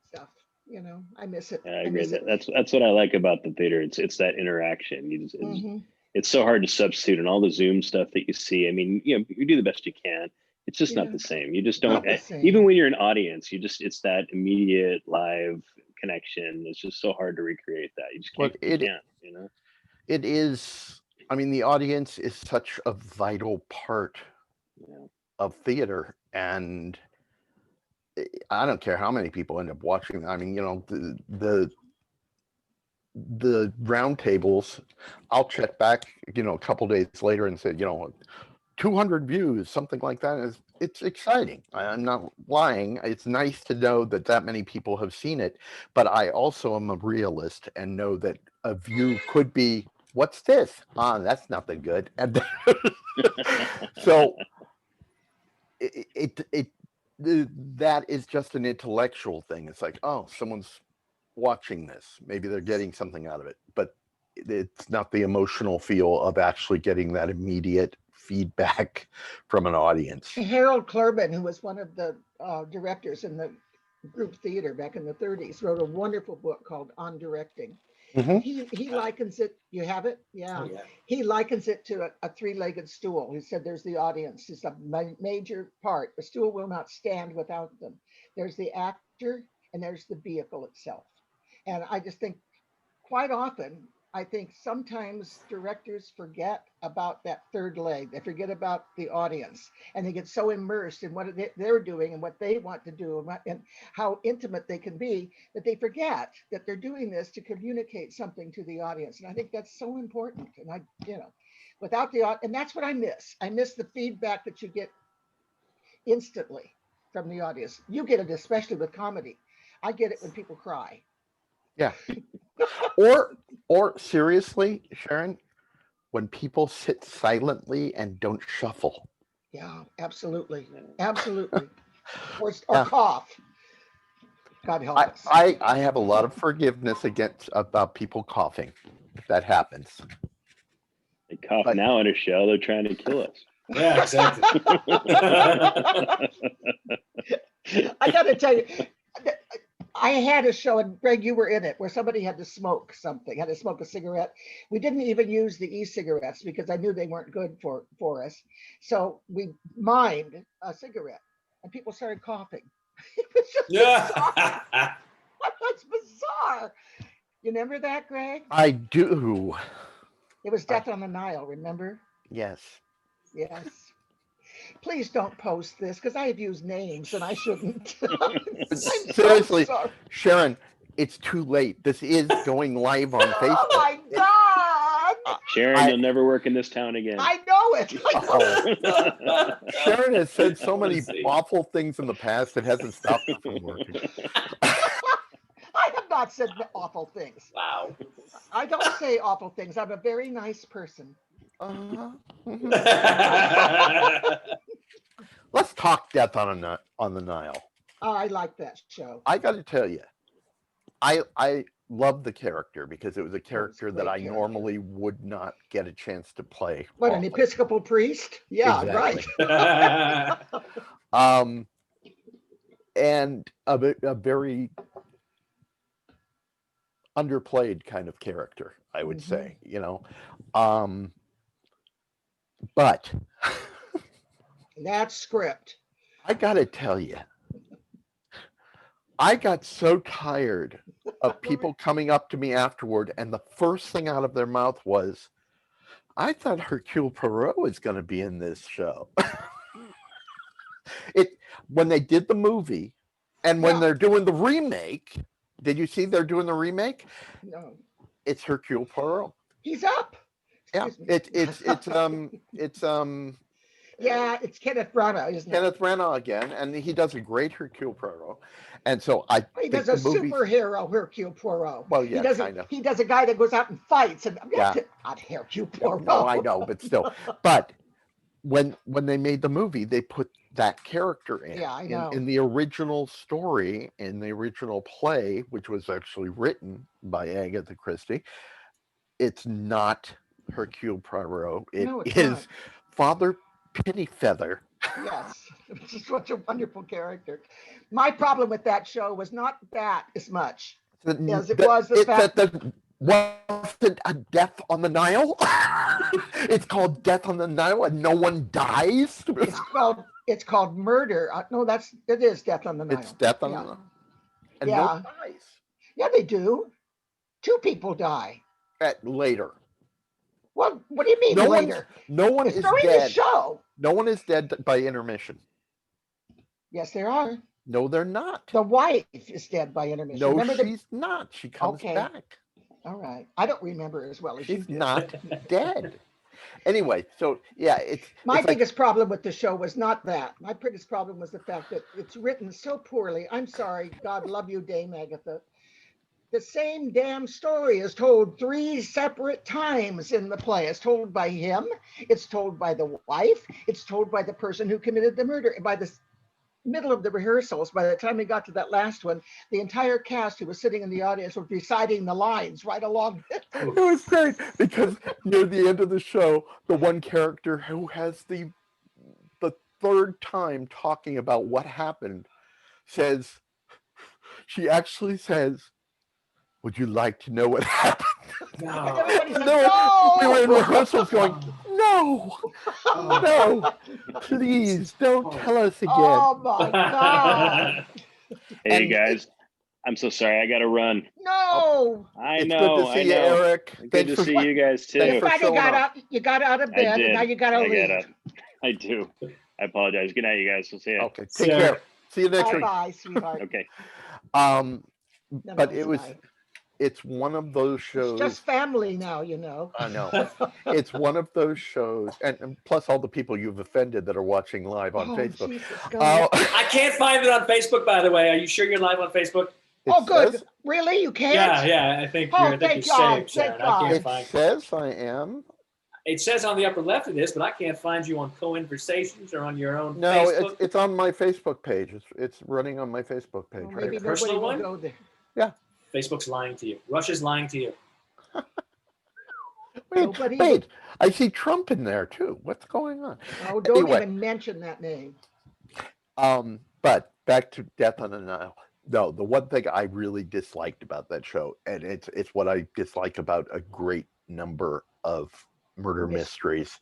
stuff. I miss it. Yeah, I I agree. miss it. That's what I like about the theater. It's that interaction. Mhm. It's so hard to substitute, and all the Zoom stuff that you see. I mean, you do the best you can. It's just Yeah. not the same. You just Not don't. the same. Even when you're an audience, it's that immediate live connection. It's just so hard to recreate that. You just can't. But You can't. it is. I mean, the audience is such a vital part Yeah. of theater, and I don't care how many people end up watching. I mean, the roundtables, I'll check back, a couple days later and say, 200 views, something like that. It's exciting. I'm not lying. It's nice to know that many people have seen it, but I also am a realist and know that a view could be, what's this? That's nothing good. And so that is just an intellectual thing. It's like, oh, someone's watching this. Maybe they're getting something out of it, but it's not the emotional feel of actually getting that immediate feedback from an audience. Harold Clurman, who was one of the directors in the group theater back in the 30s, wrote a wonderful book called On Directing. Mhm. He likens it. You have it? Yeah. Oh, yeah. He likens it to a three-legged stool. He said there's the audience. It's a major part. The stool will not stand without them. There's the actor and there's the vehicle itself. And I just think quite often, I think sometimes directors forget about that third leg. They forget about the audience, and they get so immersed in what they're doing and what they want to do and how intimate they can be that they forget that they're doing this to communicate something to the audience. And I think that's so important. And without and that's what I miss. I miss the feedback that you get instantly from the audience. You get it, especially with comedy. I get it when people cry. Yeah. Or seriously, Sharyn, when people sit silently and don't shuffle. Yeah, absolutely. Absolutely. Or Yeah. cough. God help us. I have a lot of forgiveness about people coughing. That happens. They cough But- now in a show. They're trying to kill us. Yeah, exactly. I got to tell you, I had a show, and Greg, you were in it, where somebody had to smoke something, had to smoke a cigarette. We didn't even use the e-cigarettes because I knew they weren't good for us. So we mined a cigarette, and people started coughing. It was just bizarre. Yeah. That's bizarre. You remember that, Greg? I do. It was Death on the Nile, remember? Yes. Yes. Please don't post this because I have used names and I shouldn't. I'm so Seriously, sorry. Sharyn, it's too late. This is going live on Facebook. Oh my God. Sharyn, you'll never work in this town again. I know it. Oh. Sharyn has said so many Let's see. awful things in the past that hasn't stopped her from working. I have not said awful things. Wow. I don't say awful things. I'm a very nice person. Uh-huh. Let's talk Death on the Nile. Oh, I like that show. I got to tell you, I love the character because it was a character that great I character. normally would not get a chance to play. What, an often. Episcopal priest? Yeah, Exactly. right. And a very underplayed kind of character, I would say, but That script. I gotta tell you, I got so tired of people coming up to me afterward, and the first thing out of their mouth was, I thought Hercule Poirot was going to be in this show. When they did the movie, And when Yeah. they're doing the remake, did you see they're doing the remake? No, It's Hercule Poirot. he's up. Yeah, Excuse me. it's Yeah, it's Kenneth Branagh, isn't it? Kenneth Branagh again, and he does a great Hercule Poirot. And so I He think does a the movie. superhero Hercule Poirot. Well, yeah, kind of. He does a guy that goes out and fights, and Yeah. not Hercule Poirot. No, I know, but still. But when they made the movie, they put that character in. Yeah, I know. In the original story, in the original play, which was actually written by Agatha Christie, it's not Hercule Poirot. No, It it's is not. Father Pennyfeather. Yes, which is such a wonderful character. My problem with that show was not that as much as it was the fact that wasn't a death on the Nile. It's called Death on the Nile, and no one dies. it's called murder. No, it is Death on the Nile. It's Death on Yeah. the Nile, and Yeah. no one dies. Yeah, they do. 2 people die. Later. Well, what do you mean later? No one It's is during the dead. show. No one is dead by intermission. Yes, there are. No, they're not. The wife is dead by intermission. No, Remember she's not. She comes Okay. back. All right. I don't remember as well as you She's do. not dead. Anyway, so yeah, My it's like, biggest problem with the show was not that. My biggest problem was the fact that it's written so poorly. I'm sorry. God love you, Dame Agatha. The same damn story is told 3 separate times in the play. It's told by him. It's told by the wife. It's told by the person who committed the murder. By the middle of the rehearsals, by the time we got to that last one, the entire cast who was sitting in the audience was reciting the lines right along. it was great because near the end of the show, the one character who has the 3rd time talking about what happened she actually says, "Would you like to know what happened?" No. Everybody said, We were in no! rehearsals going, "No, no, please don't tell us again." Oh my God. Hey And guys, I'm so sorry. I got to run. No. I It's know. good to see I you, know. Eric. Good Thanks to for see you guys too. thanks You for finally showing got up. out. You got out of I bed, did. and now you got to I leave. gotta. I do. I apologize. Good night, you guys. We'll see you. Okay, See take ya. care. See you next week. Bye, sweetheart. Okay. No, But it's fine. it's one of those It's shows. just family now, you know. I know. It's one of those shows, and plus all the people you've offended that are watching live on Oh, Facebook. Jesus, God. I can't find it on Facebook, by the way. Are you sure you're live on Facebook? Oh, good. says- Really? You can't? Yeah. I think Oh, you're, I think thank you're God, saved, thank Sharyn. I can't It find. says I am. It says on the upper left of this, but I can't find you on Cohenversations or on your own No, Facebook. it's on my Facebook page. It's running on my Facebook page. Well, right maybe now. Personal nobody will one? go there. Facebook's lying to you. Russia's lying to you. Nobody will- Wait, I see Trump in there too. What's going on? Oh, don't Anyway. even mention that name. But back to Death on the Nile. No, the one thing I really disliked about that show, and it's what I dislike about a great number of murder mysteries,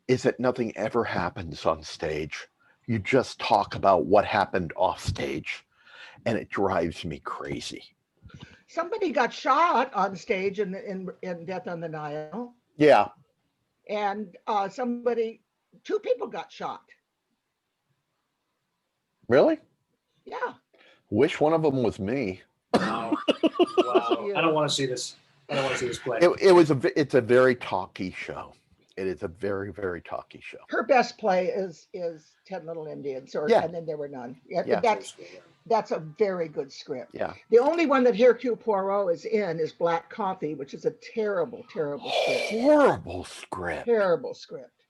is that nothing ever happens on stage. You just talk about what happened off stage, and it drives me crazy. Somebody got shot on stage in Death on the Nile, Yeah, and 2 people got shot. really? Yeah. Wish one of them was me. Wow. Wow. I don't want to see this. I don't want to see this play. It's a very talky show. It is a very, very talky show. Her best play is 10 Little Indians, Yeah. and then there were none. Yeah, Yeah. that's a very good script. Yeah. The only one that Hercule Poirot is in is Black Coffee, which is a terrible, terrible script. Horrible script. Terrible script.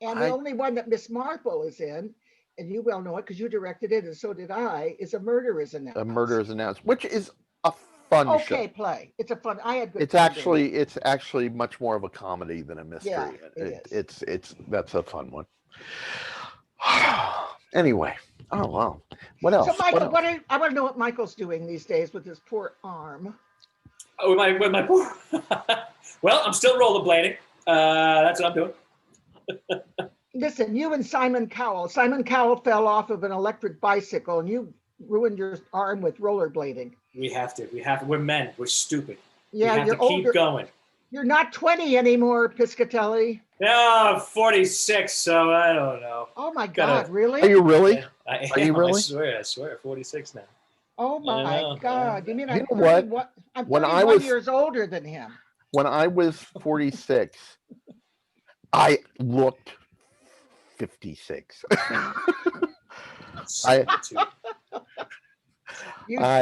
And the I- only one that Miss Marple is in, and you well know it because you directed it and so did I, is A Murder is Announced. A Murder is Announced, which is a fun Okay, show. play. It's a fun. I had good. It's fun doing it. actually much more of a comedy than a mystery. Yeah, it is. It's that's a fun one. Anyway, oh wow, what else? So Michael, What else? I want to know what Michael's doing these days with his poor arm. Oh, with my poor. Well, I'm still rollerblading. That's what I'm doing. Listen, you and Simon Cowell. Simon Cowell fell off of an electric bicycle, and you ruined your arm with rollerblading. We have to. We're men. We're stupid. Yeah, we have you're to keep older. going. You're not 20 anymore, Piscatelli. Yeah, 46, so I don't know. Oh my Gotta- God, really? Are you really? Yeah, I am. Are you really? I swear, 46 now. Oh I my know, God. You mean You I'm know what? 31? I'm When I 31 was- years older than him. When I was 46, I looked 56. I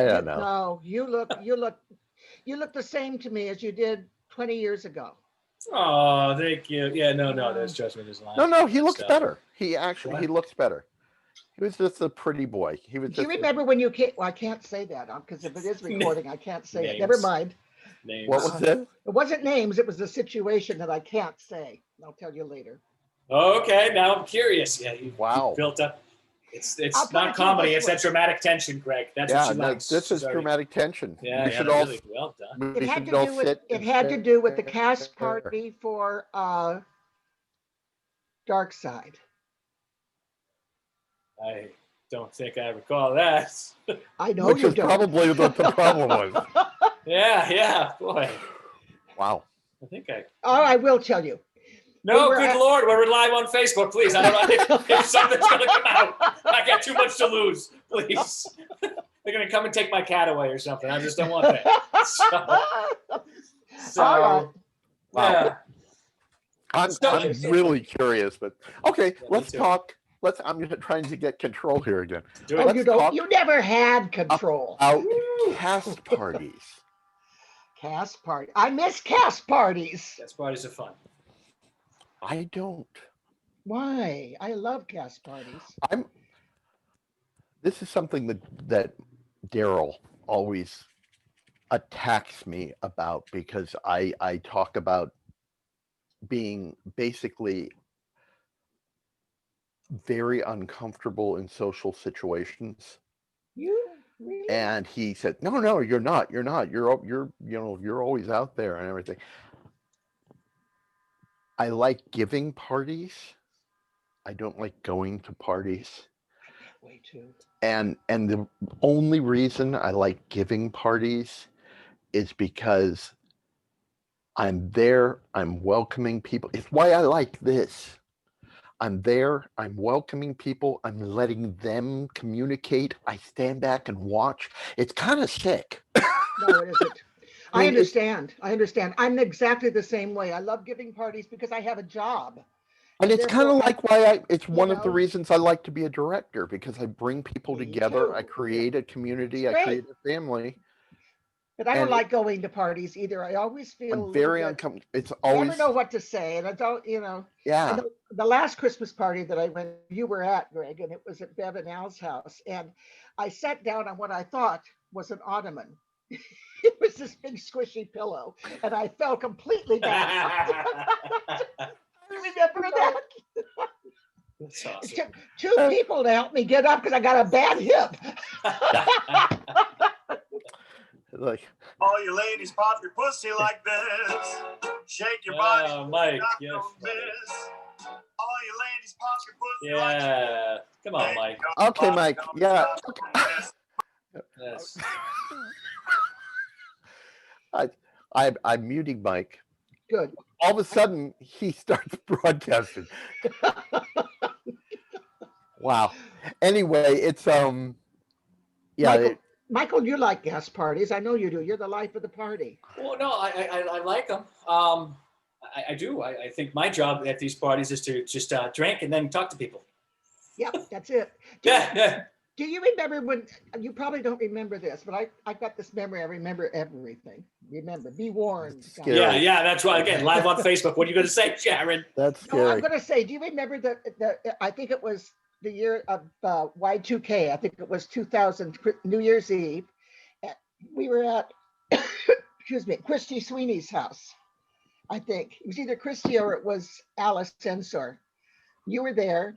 don't know. No, you look the same to me as you did 20 years ago. Oh, thank you. Yeah, no, there's judgment is lying. No, he looks Stuff. better. He actually, What? he looks better. He was just a pretty boy. He was Do you just, remember when you came? Well, I can't say that because if it is recording, I can't say it. Never Names. mind. Names. what was it? It wasn't names. It was a situation that I can't say. I'll tell you later. Okay, now I'm curious. Yeah, you Wow. built up. It's I'll put it not to you comedy. this It's way. that dramatic tension, Greg. That's what Yeah, she no, likes. this She's is already- dramatic tension. Yeah, we yeah, should no, all, really well done. It we had should to all do with sit it and had to do with the stare. cast party for Dark Side. I don't think I recall that. I know Which you is don't. probably what the problem was. Yeah, boy. Wow. I think I. Oh, I will tell you. No, were good at- Lord, we're live on Facebook, please. I don't know if something's gonna come out. I got too much to lose, please. They're gonna come and take my cat away or something. I just don't want that. So, All right. Wow. yeah. I'm So- really curious, but okay, me let's too. talk. I'm trying to get control here again. Do Oh, it. Let's you don't. talk You never had control. About cast parties. Cast party. I miss cast parties. That's parties are fun. I don't. Why? I love cast parties. This is something that Daryl always attacks me about because I talk about being basically very uncomfortable in social situations. You really? And he said, no, you're not. You're always out there and everything. I like giving parties. I don't like going to parties. Way too. And the only reason I like giving parties is because I'm there, I'm welcoming people. It's why I like this. I'm there, I'm welcoming people, I'm letting them communicate. I stand back and watch. It's kind of sick. No, it isn't. I I mean, understand. I understand. I'm exactly the same way. I love giving parties because I have a job. And it's kind of Therefore, like why it's one of the know. reasons I like to be a director, because I bring people Me together, too. I create a community, It's I great. create a family. But I don't And like going to parties either. I always feel a I'm little very bit, uncomfortable. It's never always, know what to say. And I don't, I yeah. know the last Christmas party that I went, you were at, Greg, and it was at Bev and Al's house. And I sat down on what I thought was an ottoman. It was this big squishy pillow. And I fell completely down. Remember that? That's It awesome. took two people to help me get up because I got a bad hip. Like, All you ladies pop your pussy like this. Shake your body. Oh, Mike, not yes, no buddy. miss. All you ladies pop your pussy like Yeah. Come on, Mike. okay, Mike. Yeah. Yes. I'm muting Mike. Good. All of a sudden, he starts broadcasting. Wow. Anyway, it's yeah. Michael, Michael, you like guest parties. I know you do. You're the life of the party. Well, no, I like them. I do. I think my job at these parties is to just drink and then talk to people. Yep, that's it. Yeah. Do you remember when, you probably don't remember this, but I got this memory. I remember everything. Remember, be warned. That's guys. scary. Yeah, that's right. Again, live on Facebook. What are you going to say, Sharyn? That's No, I'm scary. going to say, do you remember I think it was the year of Y2K. I think it was 2000, New Year's Eve. We were at, excuse me, Christy Sweeney's house. I think it was either Christy or it was Alice Sensor. You were there.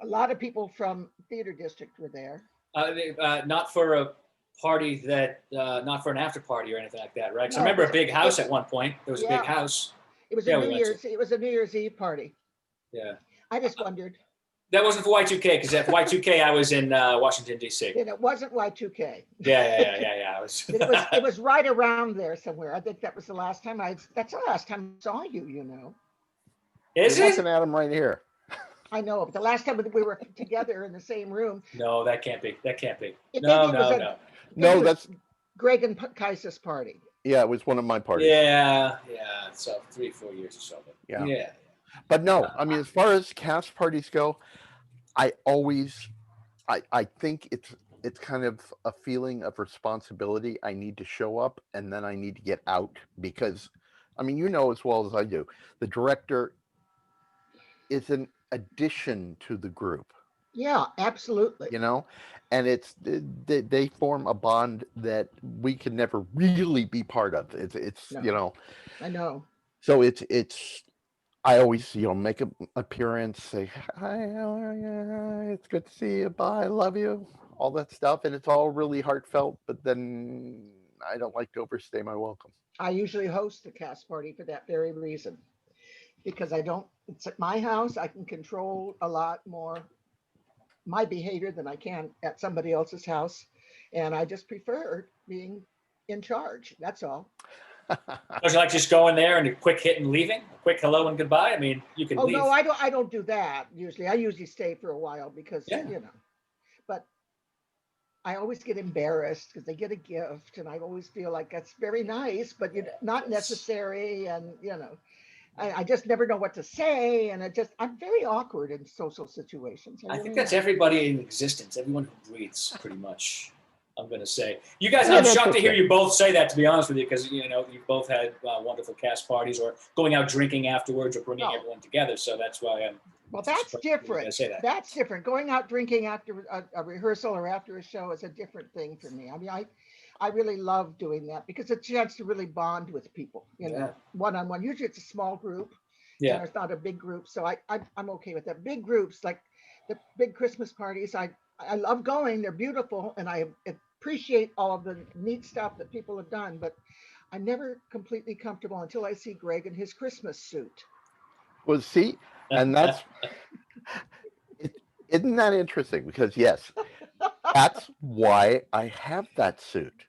A lot of people from Theater District were there. Not for a party not for an after party or anything like that, right? 'Cause I No, remember a big house at one point. There was a Yeah. big house. It was Yeah, a we New went to. Year's. It was a New Year's Eve party. Yeah. I just wondered. That wasn't for Y2K, because at Y2K I was in Washington, D.C. And it wasn't Y2K. Yeah. It was right around there somewhere. I think that was the last time that's the last time I saw you, Is You're it? looking at him right here. I know, but the last time we were together in the same room, No, that can't be. That can't be. It No, maybe was no, a- no. No, was that's Greg and Kaisa's party. yeah. It was one of my parties. Yeah. So 3-4 years or so. But Yeah. yeah. But no, I mean, as far as cast parties go, I always, I think it's kind of a feeling of responsibility. I need to show up and then I need to get out because, I mean, you know as well as I do, the director is an addition to the group, Yeah, absolutely. you know, and they form a bond that we can never really be part of. It's No. you know, I know. so it's I always, make an appearance, say, hi, how are you? It's good to see you. Bye, love you. All that stuff. And it's all really heartfelt, but then I don't like to overstay my welcome. I usually host the cast party for that very reason. Because it's at my house, I can control a lot more my behavior than I can at somebody else's house. And I just prefer being in charge. That's all. Was it like just going there and a quick hit and leaving? A quick hello and goodbye? I mean, you can Oh leave. no, I don't do that usually. I usually stay for a while because Yeah. But I always get embarrassed because they get a gift, and I always feel like that's very nice, but not necessary, and I just never know what to say, and I'm very awkward in social situations. I think really that's am. everybody in existence, everyone who breathes, pretty much. I'm going to say, you guys. Yeah, I'm that's shocked to hear okay. you both say that. To be honest with you, because you both had wonderful cast parties, or going out drinking afterwards, or bringing No. everyone together. So that's why I'm. Well, that's surprised you different. guys say that. That's different. Going out drinking after a rehearsal or after a show is a different thing for me. I mean, I really love doing that because it's a chance to really bond with people, Yeah. one-on-one. Usually it's a small group. Yeah. And it's not a big group. So I'm okay with that. Big groups, like the big Christmas parties, I love going. They're beautiful. And I appreciate all of the neat stuff that people have done. But I'm never completely comfortable until I see Greg in his Christmas suit. Well, see, and isn't that interesting? Because yes, that's why I have that suit.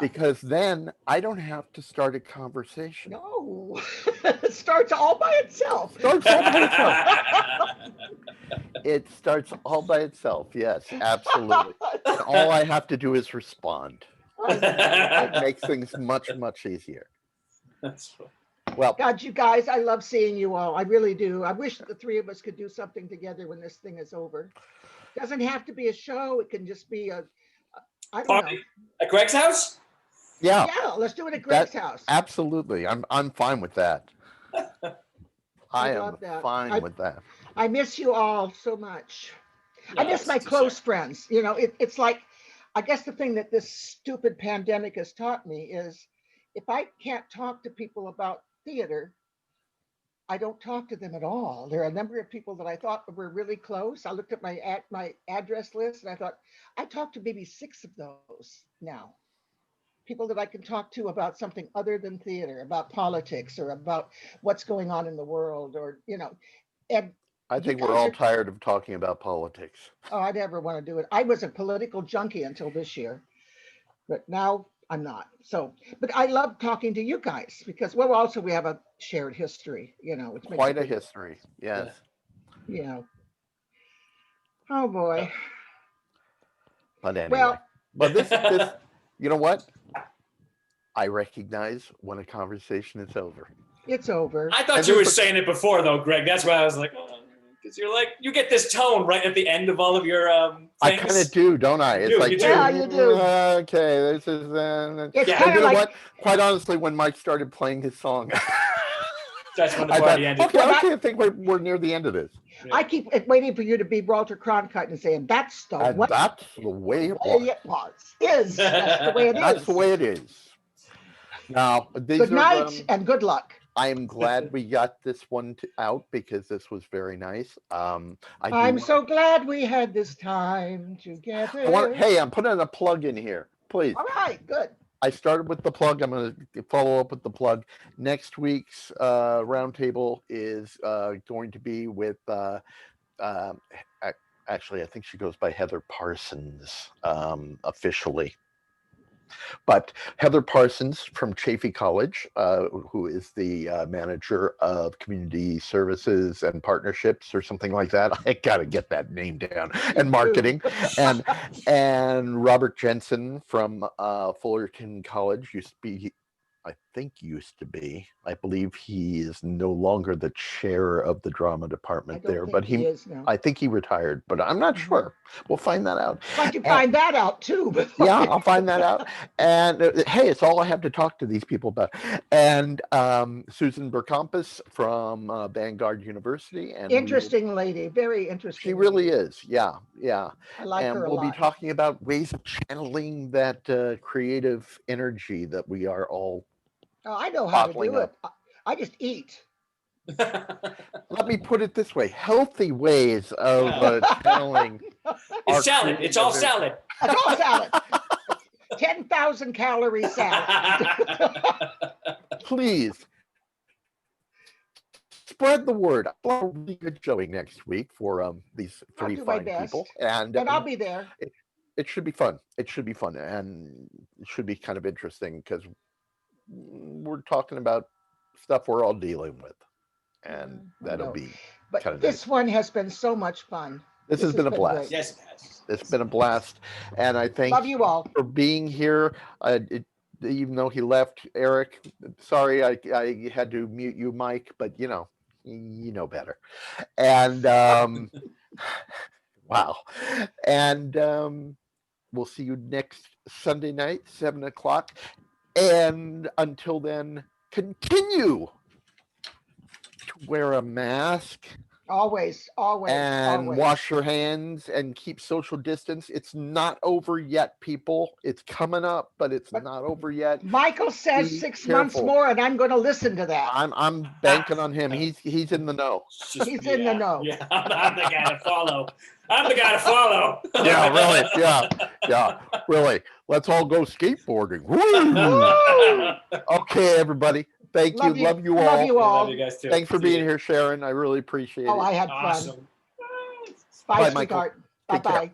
Because then I don't have to start a conversation. No, it starts all by itself. Starts all by itself. It starts all by itself. Yes, absolutely. And all I have to do is respond. It makes things much, much easier. That's funny. Well, God, you guys, I love seeing you all. I really do. I wish the three of us could do something together when this thing is over. Doesn't have to be a show. It can just be I don't know. Party at Greg's house? yeah, Yeah, let's do it at Greg's house. absolutely. I'm fine with that. I am love that. fine with that. I miss you all so much. I No, miss it's my too close sad. friends. It's like, I guess the thing that this stupid pandemic has taught me is if I can't talk to people about theater, I don't talk to them at all. There are a number of people that I thought were really close. I looked at my address list and I thought, I talked to maybe 6 of those now. People that I can talk to about something other than theater, about politics or about what's going on in the world, or and I you think we're guys all are- tired of talking about politics. Oh, I never want to do it. I was a political junkie until this year, but now I'm not. So, but I love talking to you guys because, well, also we have a shared history, which makes Quite a it, history. Yes. Oh boy. But anyway. Well, But this, you know what? I recognize when a conversation is over. it's over. I thought And you were there's a- saying it before, though, Greg. That's why I was like, because you're like, you get this tone right at the end of all of your I things. kind of do, don't I? It's do, like, you do. Yeah, you do. Okay, this is. It's Yeah. And kind you of know like what? Quite honestly, when Mike started playing his song, That's when the I party thought, ended. okay, Well, I think we're near the end of this. I keep waiting for you to be Walter Cronkite and saying that's the And way that's the way it it was. was. That's the way it is. That's the way it is. Now, these Good are. night and good luck. I am glad we got this one out because this was very nice. I do I'm want- so glad we had this time together. Hey, I'm putting a plug in here, please. All right, good. I started with the plug. I'm going to follow up with the plug. Next week's roundtable is going to be with, actually, I think she goes by Heather Parsons officially. But Heather Parsons from Chaffey College, who is the manager of community services and partnerships or something like that. I got to get that name down. And marketing. and Robert Jensen from Fullerton College used to be, I believe he is no longer the chair of the drama department there, but he is now. I think he retired, but I'm not sure. We'll find that out. If I can find that out too. Yeah, I'll find that out. And hey, it's all I have to talk to these people about. And Susan Bercampus from Vanguard University. And interesting lady, very interesting. She really is. Yeah. I like her a lot. We'll be talking about ways of channeling that creative energy that we are all. Oh, I know how to bottling do up. it. I just eat. Let me put it this way: healthy ways of channeling. It's salad. It's all salad. It's all salad. 10,000 calorie salad. Please spread the word. I'll have a really good showing next week for these three fine people, and I'll be there. It should be fun. It should be fun, and it should be kind of interesting because we're talking about stuff we're all dealing with, and that'll be. But kind of this one has been so much fun. This has been a blast. Great. Yes, it has. It's been a blast, and I thank Love you all for being here. Even though he left, Eric, sorry I had to mute you, Mike, but you know better. And wow, and we'll see you next Sunday night, 7:00. And until then, continue to wear a mask. Always. And wash your hands and keep social distance. It's not over yet, people. It's coming up, but it's not over yet. Michael says Be 6 careful. months more, and I'm going to listen to that. I'm banking on him. He's in the know. He's in the know. Yeah, I'm the guy to follow. I'm the guy to follow. Yeah, really. Yeah, really. Let's all go skateboarding. Woo! Okay, everybody. Thank you. Love you all. Love you all. Love you guys too. Thanks for being here, Sharon. I really appreciate it. Oh, I had Awesome. fun. Bye, Michael. sweetheart. Take care. Bye-bye.